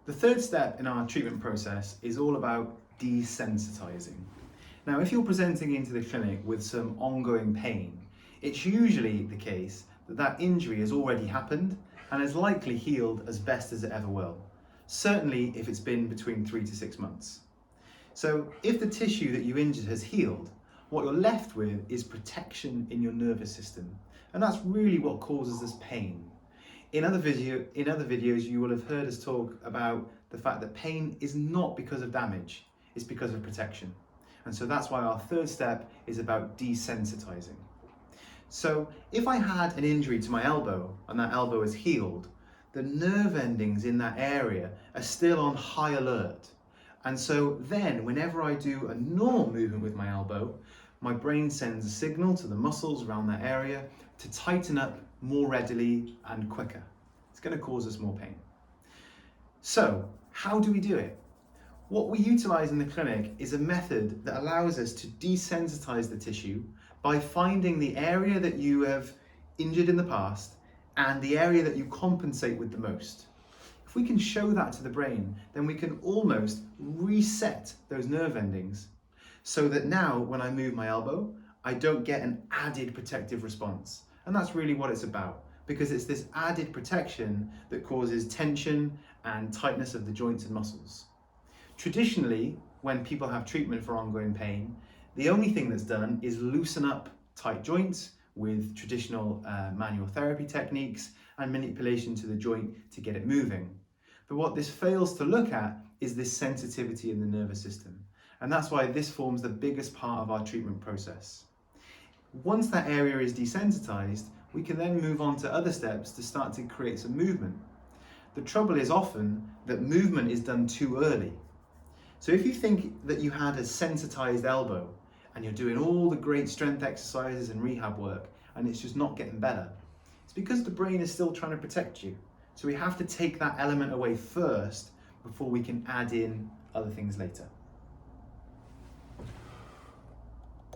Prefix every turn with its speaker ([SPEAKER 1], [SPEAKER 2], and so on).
[SPEAKER 1] The third step in our treatment process is all about desensitizing. Now, if you're presenting into the clinic with some ongoing pain, it's usually the case that that injury has already happened and is likely healed as best as it ever will, certainly if it's been between 3 to 6 months. So if the tissue that you injured has healed, what you're left with is protection in your nervous system, and that's really what causes this pain. In other videos, you will have heard us talk about the fact that pain is not because of damage, it's because of protection. And so that's why our third step is about desensitizing. So if I had an injury to my elbow and that elbow is healed, the nerve endings in that area are still on high alert. And so then whenever I do a normal movement with my elbow, my brain sends a signal to the muscles around that area to tighten up more readily and quicker. It's going to cause us more pain. So how do we do it? What we utilize in the clinic is a method that allows us to desensitize the tissue by finding the area that you have injured in the past and the area that you compensate with the most. If we can show that to the brain, then we can almost reset those nerve endings so that now when I move my elbow, I don't get an added protective response. And that's really what it's about, because it's this added protection that causes tension and tightness of the joints and muscles. Traditionally, when people have treatment for ongoing pain, the only thing that's done is loosen up tight joints with traditional manual therapy techniques and manipulation to the joint to get it moving. But what this fails to look at is this sensitivity in the nervous system. And that's why this forms the biggest part of our treatment process. Once that area is desensitized, we can then move on to other steps to start to create some movement. The trouble is often that movement is done too early. So if you think that you had a sensitized elbow and you're doing all the great strength exercises and rehab work and it's just not getting better, it's because the brain is still trying to protect you. So we have to take that element away first before we can add in other things later.